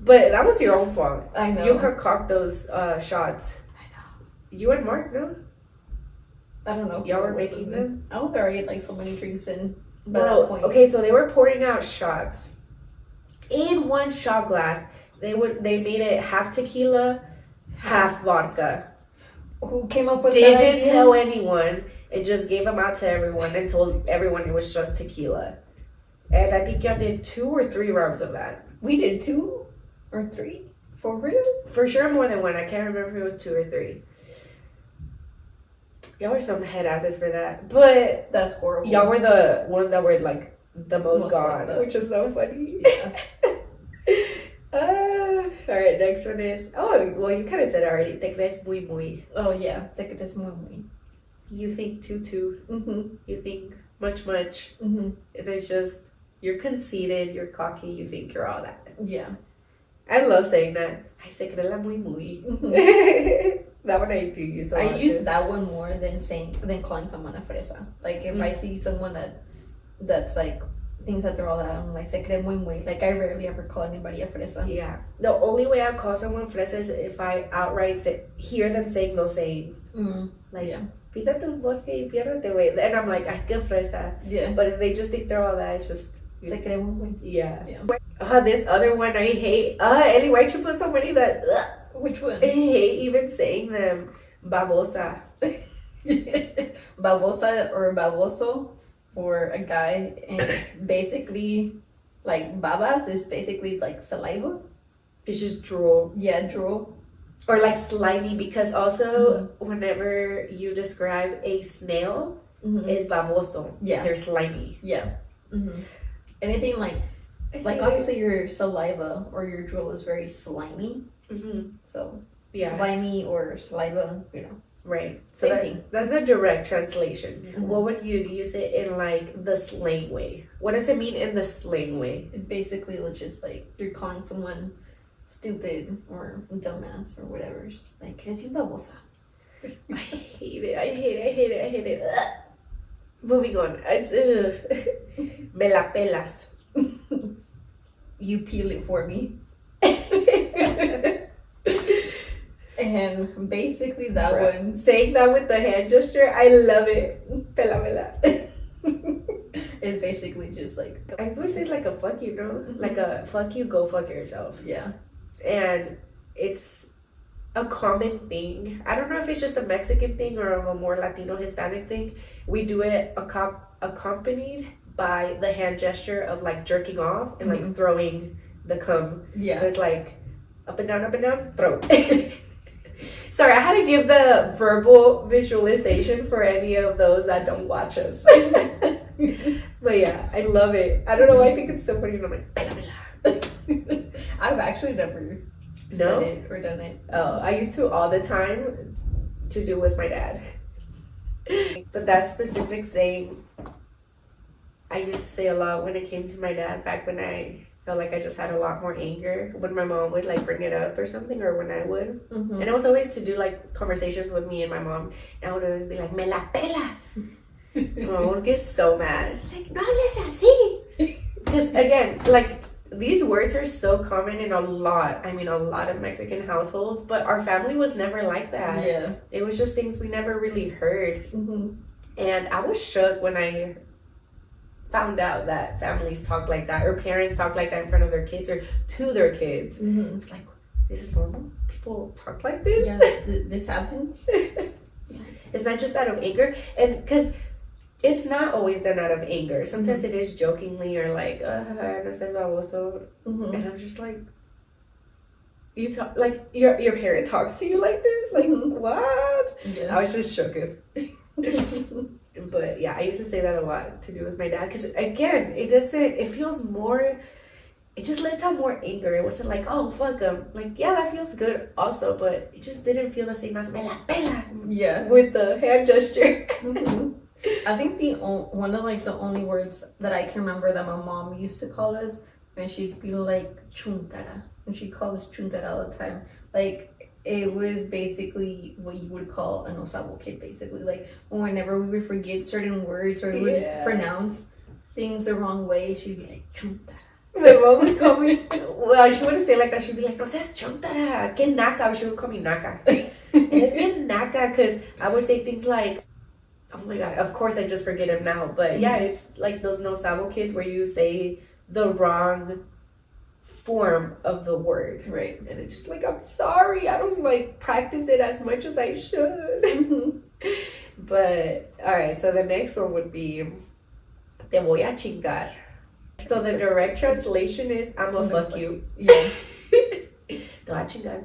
But that was your own fault. I know. You concoct those shots. I know. You and Mark, no? I don't know. Y'all were who it was making with me. them? I was already like so many drinks in by No. that point. Okay, so they were pouring out shots. In one shot glass, they made it half tequila, half vodka. Who came up with that Didn't idea? tell anyone and just gave them out to everyone and told everyone it was just tequila. And I think y'all did 2 or 3 rounds of that. We did 2 or 3? For real? For sure more than 1. I can't remember if it was 2 or 3. Y'all were some head asses for that. But That's horrible. y'all were the ones that were like the most Most gone, fucked up. which is so funny. Yeah. All right, next one is, oh, well, you kind of said it already. Te crees muy muy. Oh yeah. Te crees muy muy. You think too. Mm-hmm. You think much. Mm-hmm. And it's just, you're conceited, you're cocky, you think you're all that. Yeah. I love saying that. Ay, se cree la muy muy. Mm-hmm. That one I do use a lot. I use too. that one more than calling someone a fresa. Like if I see someone that's like things that they're all that. I'm like, se cree muy muy. Like, I rarely ever call anybody a fresa. Yeah. The only way I call someone fresa is if I outright hear them saying those sayings. Like, Yeah. pídate un bosque y piérdete, güey. And I'm like, ay, qué fresa. Yeah. But if they just think they're all that, it's just... Se cree muy muy. Yeah. Yeah. This other one I hate. Ellie, why'd you put so many that... Which one? I hate even saying them. Babosa. Babosa or baboso for a guy, and it's basically like babas is basically like saliva. It's just drool. Yeah, drool. Or like slimy, because also whenever you describe a snail, it's baboso. Yeah. They're slimy. Yeah. Anything like obviously your saliva or your drool is very slimy. So Yeah. slimy or saliva, you know. Right. So Same thing. that's the direct translation. What would you use it in like the slang way? What does it mean in the slang way? It's basically just like you're calling someone stupid or dumbass or whatever. It's just like, eres bien babosa. I hate it. Ugh. Moving on. It's, me la pelas. You peel it for me. And basically that one, Saying that with the hand gesture, I love it. Pela. is basically just like, I would say it's like a fuck you, no? Like a fuck you, go fuck yourself. yeah. And it's a common thing. I don't know if it's just a Mexican thing or a more Latino Hispanic thing. We do it accompanied by the hand gesture of like jerking off and like throwing the cum. Yeah. So it's like up and down, throw. Sorry, I had to give the verbal visualization for any of those that don't watch us. But yeah, I love it. I don't know why I think it's so funny. And I'm like, pela. I've actually never said it or done it. Oh, I used to all the time to do with my dad. But that specific saying, I used to say a lot when it came to my dad back when I felt like I just had a lot more anger when my mom would like bring it up or something, or when I would. And it was always to do like conversations with me and my mom. And I would always be like, me la pela. My mom would get so mad. Like, no hables así. Because again, like, these words are so common in a lot of Mexican households, but our family was never like that. Yeah. It was just things we never really heard. And I was shook when I found out that families talk like that, or parents talk like that in front of their kids or to their kids. It's like, this is normal? People talk like this? Yeah, this happens. It's not just out of anger. And because it's not always done out of anger. Sometimes it is jokingly or like, no seas baboso. And I'm just like, you talk like your parent talks to you like this? Like, what? Yeah. I was just shook. But yeah, I used to say that a lot to do with my dad. Because again, it feels more, it just lets out more anger. It wasn't like, oh, fuck him. Like, yeah, that feels good also, but it just didn't feel the same as me la pela. Yeah. With the hand gesture. I think one of like the only words that I can remember that my mom used to call us, and she'd be like chuntara, and she'd call us chuntara all the time. Like, it was basically what you would call an osabo kid, basically. Like, whenever we would forget certain words or we would just pronounce things the wrong way, she'd be like chuntara. My mom would call me, well, she wouldn't say like that. She'd be like, no seas chuntara, que naca. Or she would call me naca. And it's bien naca, because I would say things like, oh my god, of course I just forget him now. But yeah, it's like those no sabo kids where you say the wrong form of the word. Right. And it's just like, I'm sorry, I don't like practice it as much as I should. But alright, so the next one would be te voy a chingar. So the direct translation is I'm gonna fuck you. Yeah. Te voy a chingar.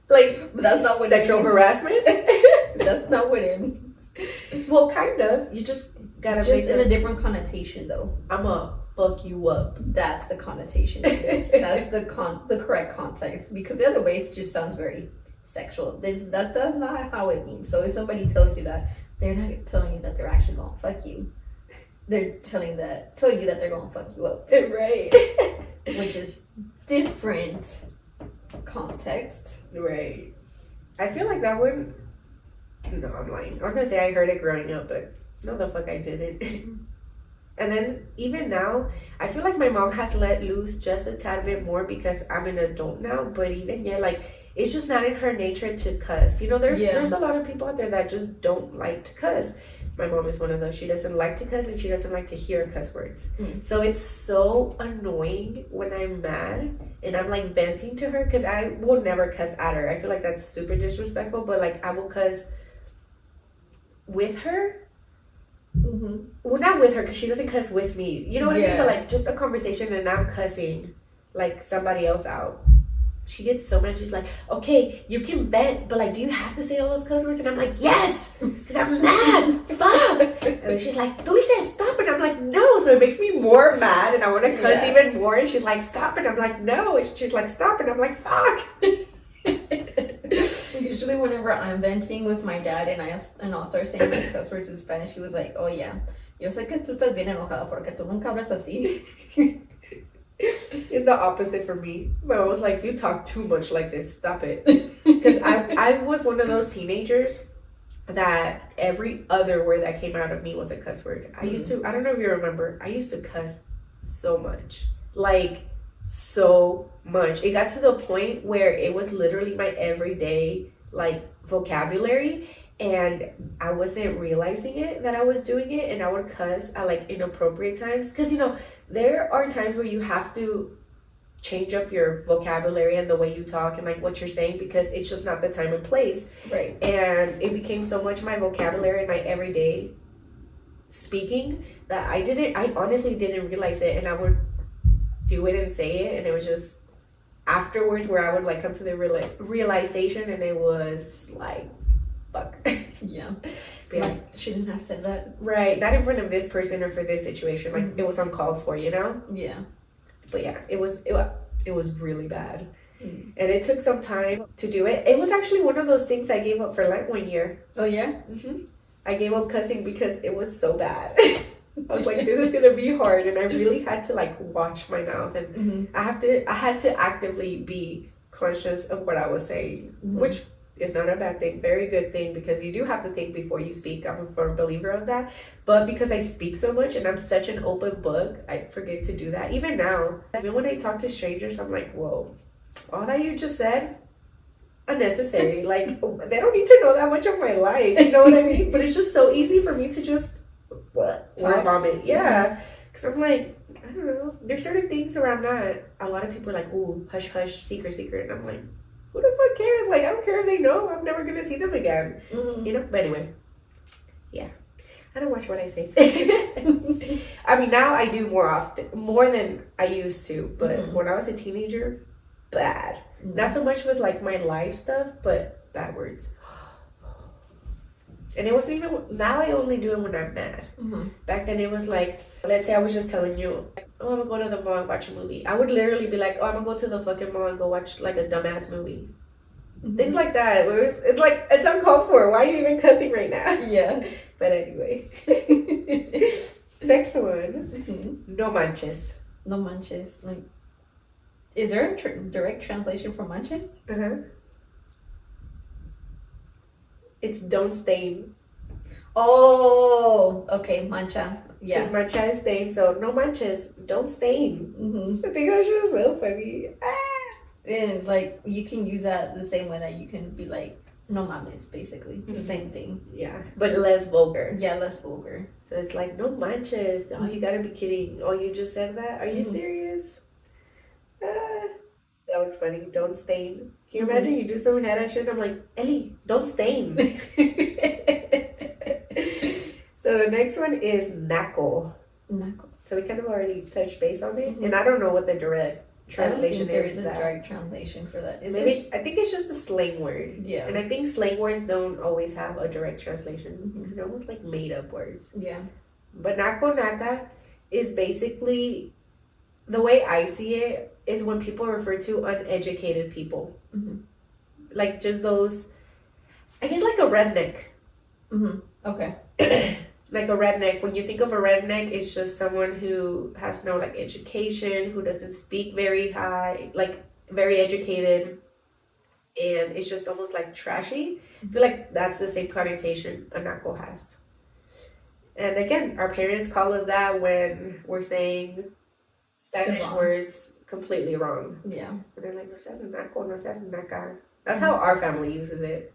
Like, But that's not what sexual it means. harassment. That's not what it means. Well, kind of. You just gotta Just in a different connotation, though. I'm gonna fuck you up. That's the connotation. That's the correct context, because the other way it just sounds very sexual. That's not how it means. So if somebody tells you that, they're not telling you that they're actually gonna fuck you. They're telling you that they're gonna fuck you up, Right. which is different context. Right. I feel like that would. No, I'm lying. I was gonna say I heard it growing up, but no, the fuck I didn't. And then even now, I feel like my mom has let loose just a tad bit more because I'm an adult now. But even like it's just not in her nature to cuss. You know, there's a lot of people out there that just don't like to cuss. My mom is one of those. She doesn't like to cuss and she doesn't like to hear cuss words. So it's so annoying when I'm mad and I'm like venting to her, because I will never cuss at her. I feel like that's super disrespectful, but like I will cuss with her. Well, not with her, because she doesn't cuss with me. You know what I mean? But like just a conversation and I'm cussing like somebody else out. She gets so mad. She's like, okay, you can vent, but like, do you have to say all those cuss words? And I'm like, yes, because I'm mad. Fuck. And then she's like, Dulce, stop. And I'm like, no. So it makes me more mad and I want to cuss even more. And she's like, stop. And I'm like, no. And she's like, stop. And I'm like, fuck. Usually whenever I'm venting with my dad and I'll start saying the cuss words in Spanish, he was like, oh yeah, yo sé que tú estás bien enojada porque tú nunca hablas así. It's the opposite for me. My mom was like, you talk too much like this, stop it. Because I was one of those teenagers that every other word that came out of me was a cuss word. I used to, I don't know if you remember, I used to cuss so much. Like, so much. It got to the point where it was literally my everyday, like, vocabulary. And I wasn't realizing it, that I was doing it. And I would cuss at, like, inappropriate times. Because, you know, there are times where you have to change up your vocabulary and the way you talk and like what you're saying, because it's just not the time and place. Right. And it became so much my vocabulary and my everyday speaking that I honestly didn't realize it. And I would do it and say it, and it was just afterwards where I would like come to the realization, and it was like, fuck. Yeah. But yeah. Like, shouldn't have said that. Right, not in front of this person or for this situation. Like it was uncalled for, you know. Yeah. But yeah, it was really bad, and it took some time to do it. It was actually one of those things I gave up for Lent one year. Oh yeah. I gave up cussing because it was so bad. I was like, this is gonna be hard, and I really had to like watch my mouth, and I had to actively be conscious of what I was saying, which is not a bad thing, very good thing, because you do have to think before you speak. I'm a firm believer of that. But because I speak so much and I'm such an open book, I forget to do that. Even now, even when I talk to strangers, I'm like, whoa, all that you just said, unnecessary. Like, they don't need to know that much of my life, you know what I mean? But it's just so easy for me to just word vomit. Yeah. Because I'm like, I don't know, there's certain things where I'm not. A lot of people are like, ooh, hush hush, secret, and I'm like, who the fuck cares? Like, I don't care if they know. I'm never gonna see them again. You know? But anyway, yeah, I don't watch what I say. I mean, now I do more than I used to, but when I was a teenager, bad. Not so much with like my life stuff, but bad words. And it wasn't even, now I only do it when I'm mad. Back then it was like, let's say I was just telling you, oh, I'm gonna go to the mall and watch a movie. I would literally be like, oh, I'm gonna go to the fucking mall and go watch like a dumbass movie. Things like that. It's like, it's uncalled for. Why are you even cussing right now? Yeah. But anyway. Next one. No manches. No manches. Like, is there a direct translation for manches? It's don't stain. Oh, okay, mancha. Yeah. Because mancha is stain, so no manches, don't stain. I think that's just so funny. And like, you can use that the same way that you can be like, no mames, basically. The same thing. Yeah, but less vulgar. Yeah, less vulgar. So it's like, no manches. Oh, you gotta be kidding. Oh, you just said that? Are you serious? That was funny. Don't stain. Can you imagine you do some head action? I'm like, Ellie, don't stain. So the next one is knuckle. So we kind of already touched base on it. And I don't know what the direct translation is. There is a direct translation for that. Maybe I think it's just a slang word. Yeah. And I think slang words don't always have a direct translation because they're almost like made up words. Yeah. But naka is basically, the way I see it is when people refer to uneducated people. Like just those, I guess like a redneck. Okay. Like a redneck, when you think of a redneck, it's just someone who has no like education, who doesn't speak very high, like very educated, and it's just almost like trashy. I feel like that's the same connotation a knuckle has. And again, our parents call us that when we're saying Spanish words completely wrong. Yeah. And they're like, no seas naco, no seas naca. That's how our family uses it.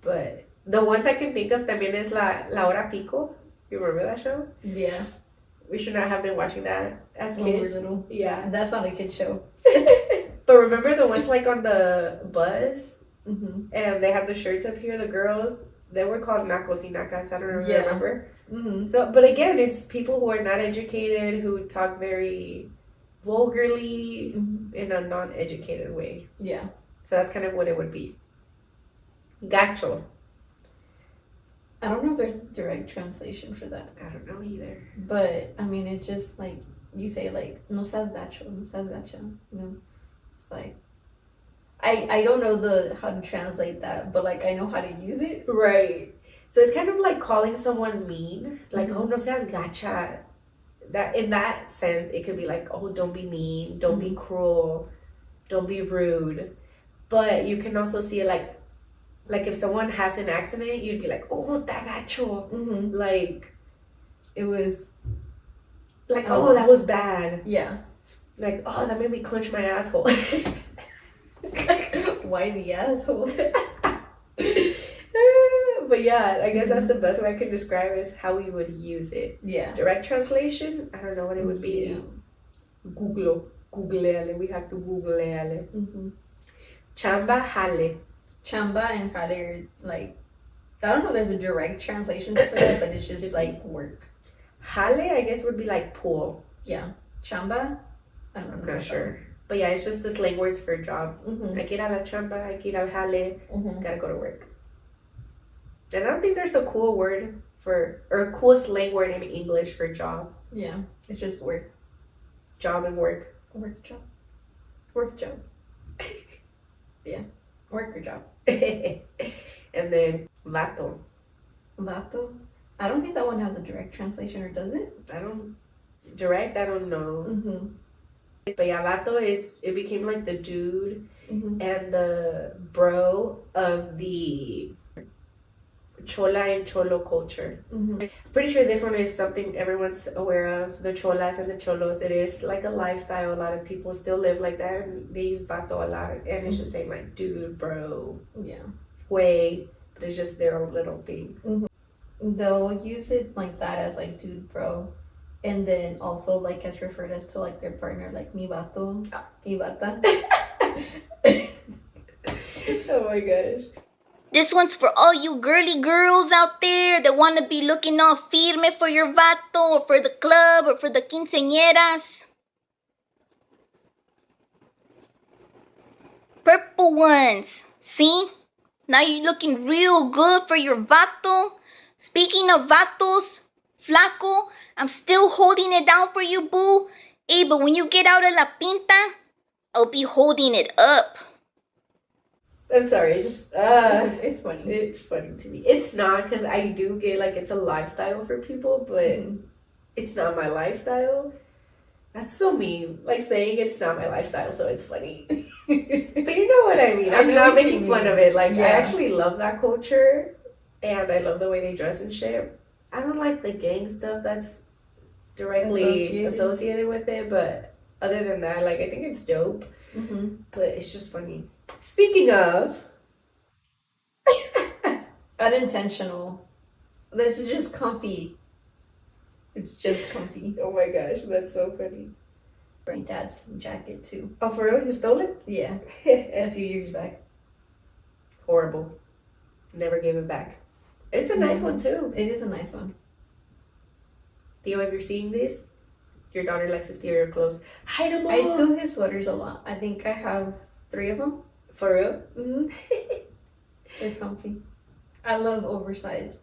But the ones I can think of también es la hora pico. You remember that show? Yeah. We should not have been watching that as When we were kids. little. Yeah. That's not a kid show. But remember the ones like on the bus? Mm-hmm. And they had the shirts up here, the girls? They were called nacos y nacas. I don't know if you Yeah. remember. Mm-hmm. So, but again, it's people who are not educated, who talk very vulgarly in a non-educated way. Yeah. So that's kind of what it would be. Gacho. I don't know if there's a direct translation for that. I don't know either. But, I mean, it just, like, you say, like, no seas gacho, no seas gacha. You know? It's like, I don't know how to translate that, but, like, I know how to use it. Right. So it's kind of like calling someone mean. Like, oh, no seas gacha. That, in that sense, it could be like, oh, don't be mean. Don't be cruel. Don't be rude. But you can also see it like if someone has an accident, you'd be like, oh, ta gacho. Mm-hmm. Like, It was, like, oh, that was bad. yeah. Like, oh, that made me clench my asshole. Why the asshole? But yeah, I guess that's the best way I can describe is how we would use it. Yeah. Direct translation, I don't know what it would be. Yeah. Googleale. We have to Googleale. Mm-hmm. Chamba jale. Chamba and jale are, like, I don't know if there's a direct translation for that, but it's just, like, work. Jale, I guess, would be like pool. Yeah. Chamba? I don't know. I'm not sure. But yeah, it's just the slang words for a job. Mm-hmm. Hay que ir a la chamba, hay que ir al jale. Mm-hmm. Gotta go to work. And I don't think there's a cool word or a cool slang word in English for job. Yeah. It's just work. Job and work. Work job. Work job. Yeah. Work your job. And then vato. Vato? I don't think that one has a direct translation, or does it? I don't know. Mm-hmm. But yeah, vato it became like the dude Mm-hmm. and the bro of the chola and cholo culture. Mm-hmm. Pretty sure this one is something everyone's aware of. The cholas and the cholos. It is like a lifestyle. A lot of people still live like that, and they use vato a lot. And it's just saying like dude, bro, Yeah. güey, but it's just their own little thing. They'll use it like that as like dude, bro. And then also like as referred as to like their partner, like mi vato, mi vata. Oh my gosh. This one's for all you girly girls out there that want to be looking all firme for your vato or for the club or for the quinceañeras. Purple ones. See? Now you're looking real good for your vato. Speaking of vatos, flaco, I'm still holding it down for you, boo. Hey, but when you get out of la pinta, I'll be holding it up. I'm sorry, it just It's funny. it's funny to me. It's not, because I do get like it's a lifestyle for people, but it's not my lifestyle. That's so mean. Like saying it's not my lifestyle, so it's funny. But you know what I mean. I I'm know not what you making fun mean. of it. Like I Yeah. actually love that culture, and I love the way they dress and shit. I don't like the gang stuff that's directly associated with it, but other than that, like I think it's dope. Mm-hmm. But it's just funny. Speaking of, Unintentional. This is just comfy. It's just comfy. oh my gosh, that's so funny. My dad's jacket too. Oh, for real? You stole it? Yeah, a few years back. Horrible. Never gave it back. It's a nice one too. It is a nice one. Theo, if you're seeing this, your daughter likes to steal your clothes. Hide them all. I steal his sweaters a lot. I think I have 3 of them. For real? Mm-hmm. They're comfy. I love oversized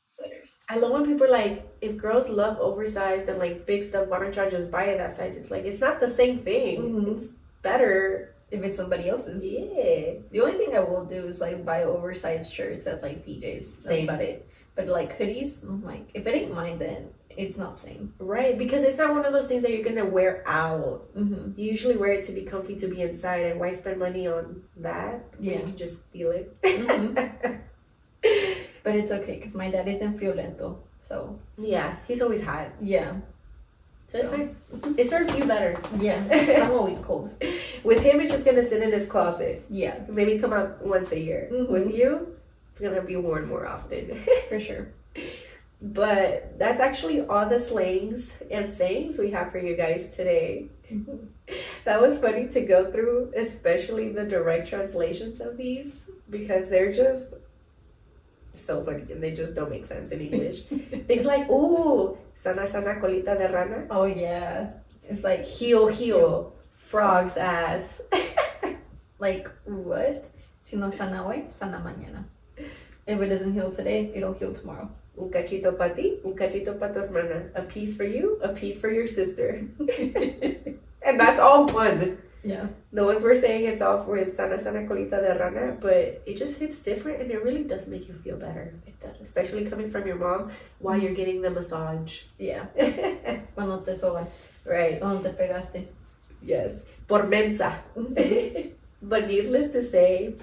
sweaters. I love when people are like, if girls love oversized and like big stuff, why don't y'all just buy it that size? It's like, it's not the same thing. Mhm. It's better. If it's somebody else's. Yeah. The only thing I will do is like buy oversized shirts as like PJs. That's Same. about it. But like hoodies, I'm like, if it ain't mine, then it's not the same. Right. Because it's not one of those things that you're going to wear out. Mm-hmm. You usually wear it to be comfy, to be inside. And why spend money on that? when Yeah. You can just steal it. Mm-hmm. But it's okay because my dad isn't friolento. So, Yeah, he's always hot. yeah. So it's fine. It serves you better. Yeah. 'Cause I'm always cold. With him, it's just gonna sit in his closet. Yeah, Maybe come out once a year. Mhm. With you, it's gonna be worn more often. for sure. But that's actually all the slangs and sayings we have for you guys today. That was funny to go through, especially the direct translations of these, because they're just so funny and they just don't make sense in English. Things like, ooh, sana sana colita de rana. Oh, yeah. It's like, Heel heel, frog's ass. like, what? Si no sana hoy, sana mañana. If it doesn't heal today, it'll heal tomorrow. Un cachito pa ti, un cachito pa tu hermana. A piece for you, a piece for your sister. And that's all one. Yeah. The ones we're saying, it's all for it's sana sana colita de rana, but it just hits different and it really does make you feel better. It does. Especially coming from your mom while you're getting the massage. Yeah. Cuando te soban. Right. Cuando te pegaste. Yes. Por mensa. But needless to say,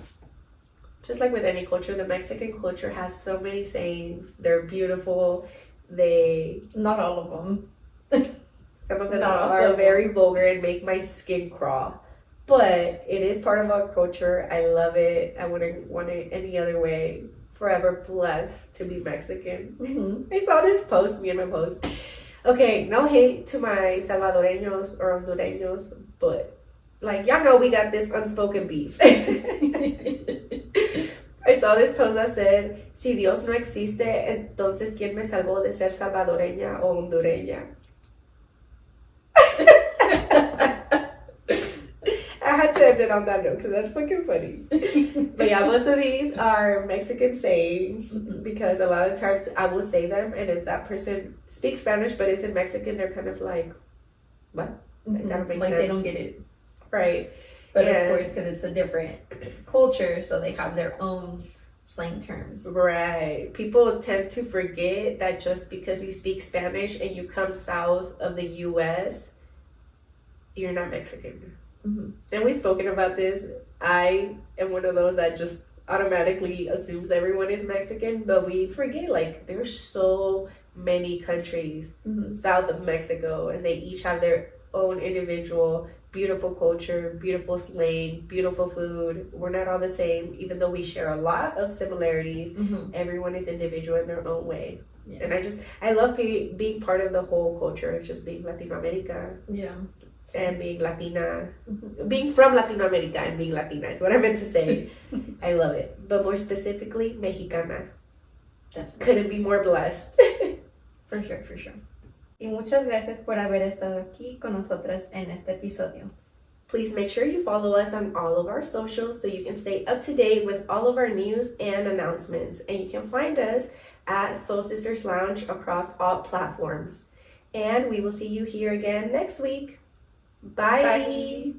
just like with any culture, the Mexican culture has so many sayings. They're beautiful. Not all of them. Some of them Not all are of them. very vulgar and make my skin crawl. But it is part of our culture. I love it. I wouldn't want it any other way. Forever blessed to be Mexican. Mm-hmm. I saw this post, me and my post. Okay, no hate to my Salvadoreños or Hondureños, but like, y'all know we got this unspoken beef. I saw this post that said, si Dios no existe, entonces ¿quién me salvó de ser salvadoreña o hondureña? I had to end it on that note because that's fucking funny. But yeah, most of these are Mexican sayings because a lot of times I will say them, and if that person speaks Spanish but isn't Mexican, they're kind of like, what? Like, that makes Like sense. they don't get it. Right. But Yeah. of course, because it's a different culture, so they have their own slang terms. Right. People tend to forget that just because you speak Spanish and you come south of the U.S., you're not Mexican. Mm-hmm. And we've spoken about this. I am one of those that just automatically assumes everyone is Mexican, but we forget, like, there's so many countries Mm-hmm. south of Mexico, and they each have their own individual beautiful culture, beautiful slang, beautiful food. We're not all the same, even though we share a lot of similarities. Mm-hmm. Everyone is individual in their own way. Yeah. And I love being part of the whole culture of just being Latino America Yeah. and being Latina. Mm-hmm. Being from Latino America and being Latina is what I meant to say. I love it. But more specifically, Mexicana. Definitely. Couldn't be more blessed. For sure, for sure. Y muchas gracias por haber estado aquí con nosotras en este episodio. Please make sure you follow us on all of our socials so you can stay up to date with all of our news and announcements. And you can find us at Soul Sisters Lounge across all platforms. And we will see you here again next week. Bye. Bye.